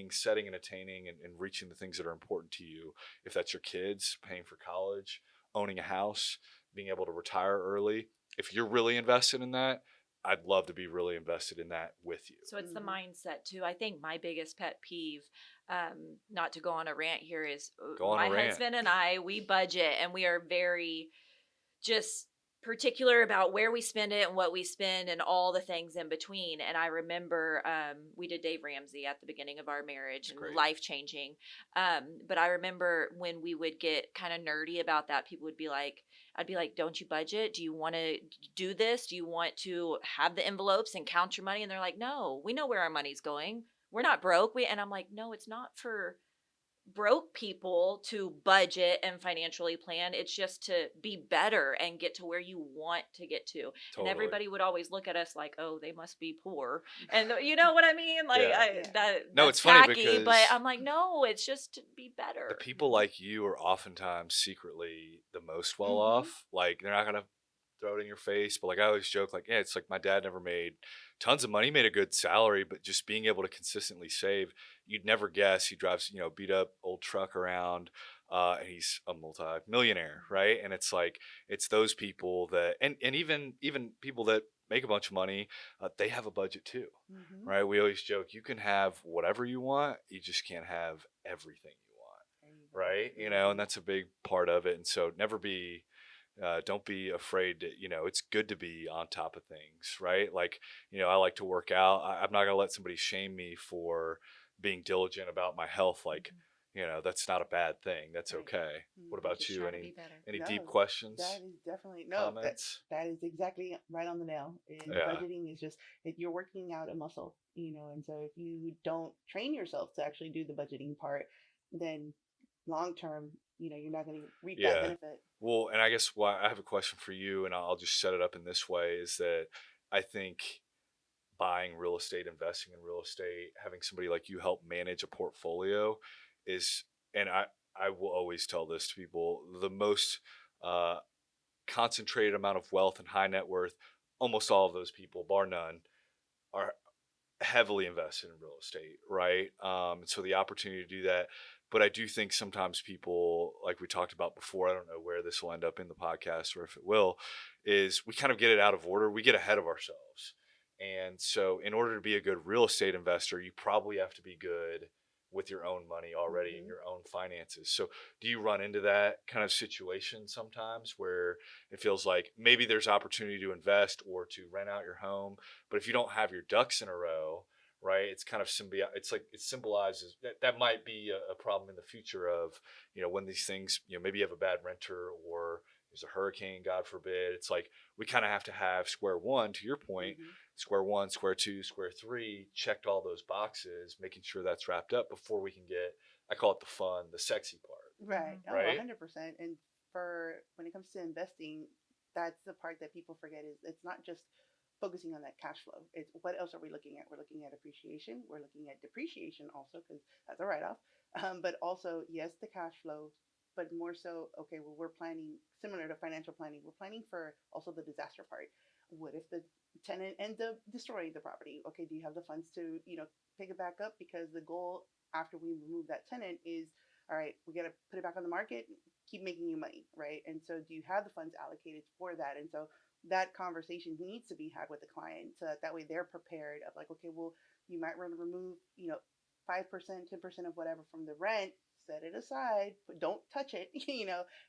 setting and attaining and reaching the things that are important to you. If that's your kids, paying for college, owning a house, being able to retire early. If you're really invested in that, I'd love to be really invested in that with you. So it's the mindset too. I think my biggest pet peeve, not to go on a rant here, is my husband and I, we budget, and we are very just particular about where we spend it and what we spend and all the things in between. And I remember we did Dave Ramsey at the beginning of our marriage, and life changing. But I remember when we would get kind of nerdy about that, people would be like, I'd be like, don't you budget? Do you want to do this? Do you want to have the envelopes and count your money? And they're like, no, we know where our money's going. We're not broke. And I'm like, no, it's not for broke people to budget and financially plan. It's just to be better and get to where you want to get to. Totally. And everybody would always look at us like, oh, they must be poor. And you know what I mean? Like, no, it's tacky, funny because, but I'm like, no, it's just to be better. The people like you are oftentimes secretly the most well off. Like, they're not going to throw it in your face, but like I always joke, like, yeah, it's like my dad never made tons of money. He made a good salary, but just being able to consistently save, you'd never guess he drives, beat up old truck around. and he's a multi-millionaire, right? And it's like it's those people that, and even people that make a bunch of money, they have a budget too, Mm-hmm. right? We always joke you can have whatever you want, you just can't have everything you want, There you go. right? You know, and that's a big part of it. And so never be don't be afraid to, it's good to be on top of things, right? Like, I like to work out. I'm not going to let somebody shame me for being diligent about my health. Like, Mhm. that's not a bad thing. That's Right. okay. What Mm-hmm. about Just you? trying to be better. Any deep No, questions, that is definitely no. comments? That is exactly right on the nail. Is Yeah. budgeting is just you're working out a muscle, and so if you don't train yourself to actually do the budgeting part, then long term, you're not going to reap that Yeah. benefit. Well, and I guess why I have a question for you, and I'll just set it up in this way is that I think buying real estate, investing in real estate, having somebody like you help manage a portfolio is, and I will always tell this to people, the most uh, concentrated amount of wealth and high net worth. Almost all of those people, bar none, are heavily invested in real estate, right? And so the opportunity to do that. But I do think sometimes people, like we talked about before, I don't know where this will end up in the podcast or if it will, is we kind of get it out of order. We get ahead of ourselves. And so in order to be a good real estate investor, you probably have to be good with your own money already and Mm-hmm. your own finances. So do you run into that kind of situation sometimes where it feels like maybe there's opportunity to invest or to rent out your home, but if you don't have your ducks in a row, right, it's kind of it's like it symbolizes that might be a problem in the future of, when these things, maybe you have a bad renter or there's a hurricane, God forbid. It's like we kind of have to have square one, to your point, Mm-hmm. square one, square two, square three, checked all those boxes, making sure that's wrapped up before we can get, I call it the fun, the sexy part, Right. Mhm. Oh, right? 100%. And for when it comes to investing, that's the part that people forget is it's not just focusing on that cash flow. It's what else are we looking at? We're looking at appreciation. We're looking at depreciation also because that's a write off. But also, yes, the cash flow, but more so, okay, well, we're planning similar to financial planning. We're planning for also the disaster part. What if the tenant ends up destroying the property? Okay, do you have the funds to, pick it back up? Because the goal after we remove that tenant is all right, we got to put it back on the market, keep making you money, right? And so, do you have the funds allocated for that? And so, that conversation needs to be had with the client so that way they're prepared of like, okay, well, you might want to remove, 5%, 10% of whatever from the rent, set it aside, but don't touch it,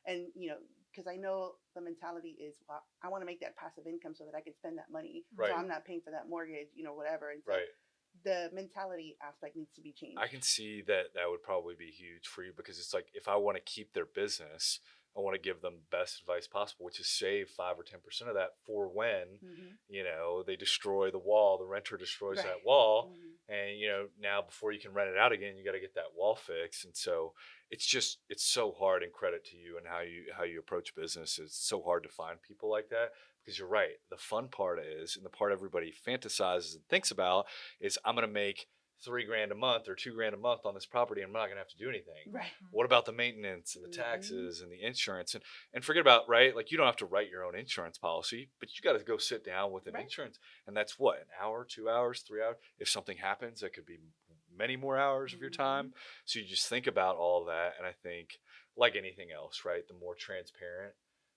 and, because I know the mentality is, well, I want to make that passive income so that I can spend that money. So Right, I'm not paying for that mortgage, whatever. And so, right. the mentality aspect needs to be I changed. can see that that would probably be huge for you because it's like if I want to keep their business, I want to give them best advice possible, which is save 5 or 10% of that for when, Mm-hmm. they destroy the wall, the renter destroys Right. that wall, Mm-hmm. and now before you can rent it out again, you got to get that wall fixed. And so it's so hard. And credit to you and how you approach business. It's so hard to find people like that because you're right. The fun part is, and the part everybody fantasizes and thinks about is I'm going to make 3 grand a month or 2 grand a month on this property and I'm not going to have to do anything. Right. Mhm. What about the maintenance and the Mm-hmm. taxes and the insurance and forget about, right, like you don't have to write your own insurance policy, but you got to go sit down with an Right. insurance, and that's what, an hour, 2 hours, 3 hours. If something happens, that could be many more hours of your Mm-hmm. time. So you just think about all of that, and I think like anything else, right, the more transparent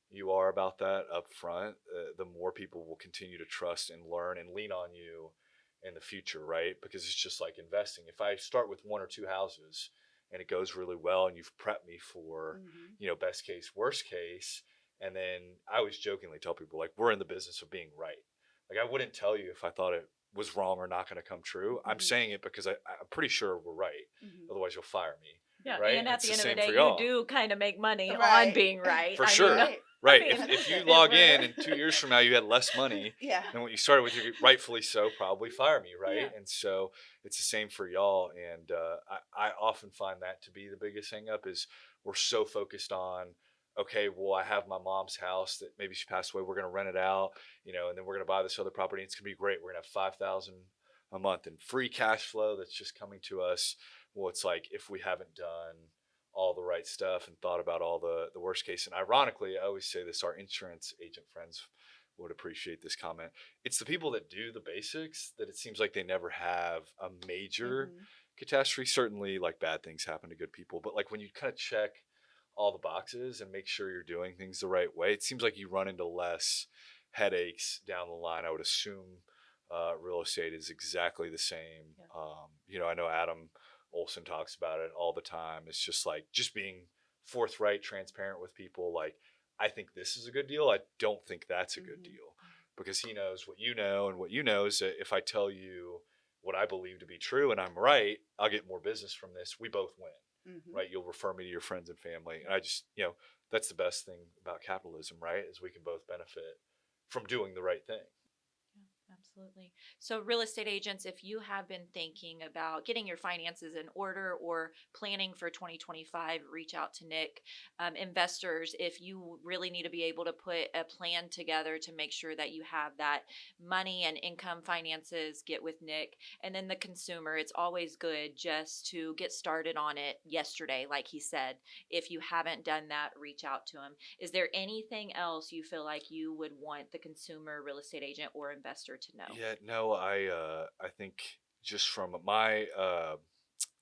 you are about that up front, the more people will continue to trust and learn and lean on you in the future, right? Because it's just like investing. If I start with one or two houses and it goes really well and you've prepped me for, Mm-hmm. best case, worst case, and then I always jokingly tell people like we're in the business of being right. Like I wouldn't tell you if I thought it was wrong or not going to come true. I'm Mm-hmm. saying it because I'm pretty sure we're right. Mm-hmm. Otherwise, you'll fire me, Yeah, right? and And at it's the the end of the same day, for you y'all. do kind of make money on Right. being right. For I mean, sure. Right. Right. I mean, If you if log we're in and 2 years from now you had less money Yeah. than what you started with, you rightfully so probably fire me, yeah, right? And so it's the same for y'all. And I often find that to be the biggest hang up is we're so focused on, okay, well, I have my mom's house that maybe she passed away. We're going to rent it out, and then we're going to buy this other property. And it's going to be great. We're going to have 5,000 a month in free cash flow that's just coming to us. Well, it's like if we haven't done all the right stuff and thought about all the worst case. And ironically, I always say this, our insurance agent friends would appreciate this comment. It's the people that do the basics that it seems like they never have a major Mm-hmm. catastrophe. Certainly like bad things happen to good people, but like when you kind of check all the boxes and make sure you're doing things the right way. It seems like you run into less headaches down the line. I would assume real estate is exactly the same. Yeah. I know Adam Olson talks about it all the time. It's just like just being forthright, transparent with people. Like, I think this is a good deal. I don't think that's a good deal, because he knows what you know, and what you know is that if I tell you what I believe to be true and I'm right, I'll get more business from this. We both win, right? You'll refer me to your friends and family. And I just, that's the best thing about capitalism, right? Is we can both benefit from doing the right thing. Absolutely. So, real estate agents, if you have been thinking about getting your finances in order or planning for 2025, reach out to Nick. Investors, if you really need to be able to put a plan together to make sure that you have that money and income finances, get with Nick. And then the consumer, it's always good just to get started on it yesterday, like he said. If you haven't done that, reach out to him. Is there anything else you feel like you would want the consumer, real estate agent, or investor to know? Yeah, no, I think just from my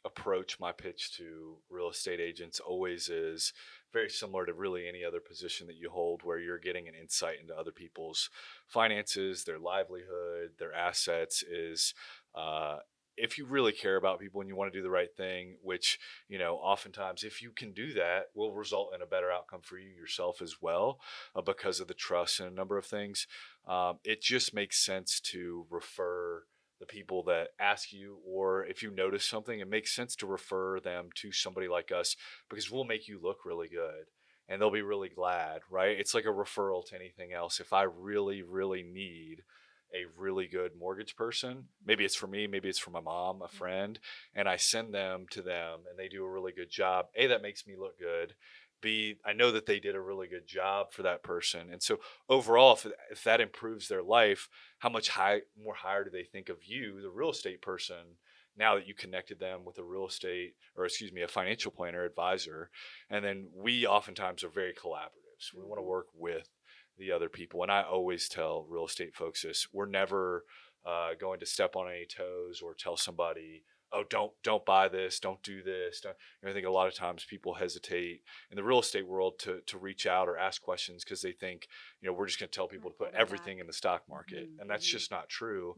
approach, my pitch to real estate agents always is very similar to really any other position that you hold, where you're getting an insight into other people's finances, their livelihood, their assets. Is uh, if you really care about people and you want to do the right thing, which, oftentimes if you can do that, will result in a better outcome for you yourself as well, because of the trust and a number of things. It just makes sense to refer the people that ask you, or if you notice something, it makes sense to refer them to somebody like us, because we'll make you look really good and they'll be really glad, right? It's like a referral to anything else. If I really, really need a really good mortgage person, maybe it's for me, maybe it's for my mom, a friend, and I send them to them and they do a really good job, A, that makes me look good. B, I know that they did a really good job for that person. And so overall, if that improves their life, how much more higher do they think of you, the real estate person, now that you connected them with a real estate, or excuse me, a financial planner advisor? And then we oftentimes are very collaborative. So we want to work with the other people. And I always tell real estate folks this: we're never going to step on any toes or tell somebody, oh, don't buy this, don't do this. I think a lot of times people hesitate in the real estate world to reach out or ask questions, because they think, we're just going to tell people to put everything in the stock market. And that's just not true.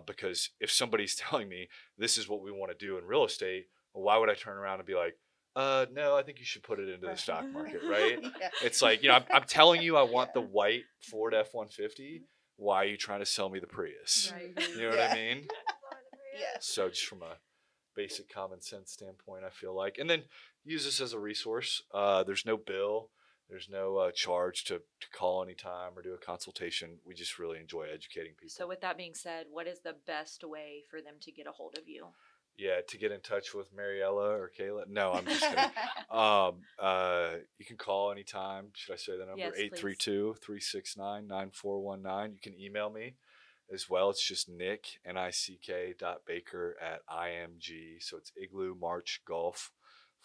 Because if somebody's telling me this is what we want to do in real estate, well, why would I turn around and be like, no, I think you should put it into the stock market, right? Yeah. It's like, I'm telling you I want the white Ford F-150. Why are you trying to sell me the Prius? Right. You know what I mean? Yes. So just from a basic common sense standpoint, I feel like, and then use this as a resource. There's no bill, there's no charge to call anytime or do a consultation. We just really enjoy educating people. So, with that being said, what is the best way for them to get a hold of you? Yeah, to get in touch with Mariela or Kayla. No, I'm just kidding. You can call anytime. Should I say the number? Yes, please. 832-369-9419. You can email me as well. It's just nick.baker@img. So it's Igloo March Golf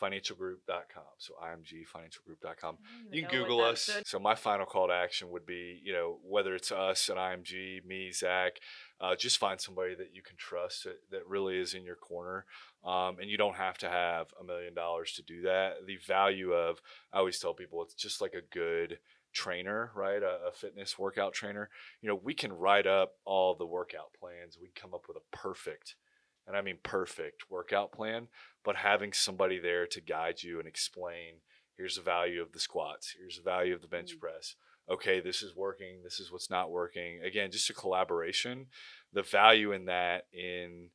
financialgroup.com. So imgfinancialgroup.com. You can Google us. So my final call to action would be, whether it's us at IMG, me, Zach, just find somebody that you can trust, that really is in your corner. And you don't have to have $1 million to do that. The value of, I always tell people, it's just like a good trainer, right? A fitness workout trainer. We can write up all the workout plans. We come up with a perfect, and I mean perfect, workout plan, but having somebody there to guide you and explain, here's the value of the squats, here's the value of the bench press. Okay, this is working, this is what's not working. Again, just a collaboration. The value in that, in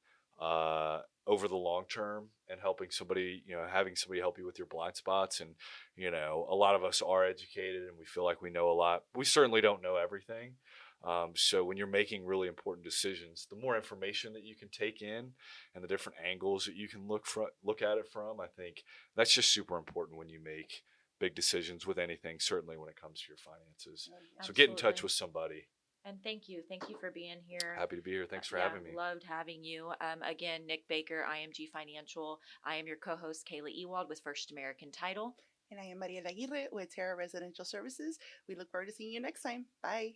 over the long term, and helping somebody, having somebody help you with your blind spots. And, a lot of us are educated and we feel like we know a lot. We certainly don't know everything. So when you're making really important decisions, the more information that you can take in and the different angles that you can look at it from, I think that's just super important when you make big decisions with anything, certainly when it comes to your finances. Absolutely. So get in touch with somebody. And thank you for being here. Happy to be here. Thanks for having me. Loved having you. Again, Nick Baker, IMG Financial. I am your co-host, Kayla Ewald with First American Title. And I am Mariela Aguirre with Terra Residential Services. We look forward to seeing you next time. Bye.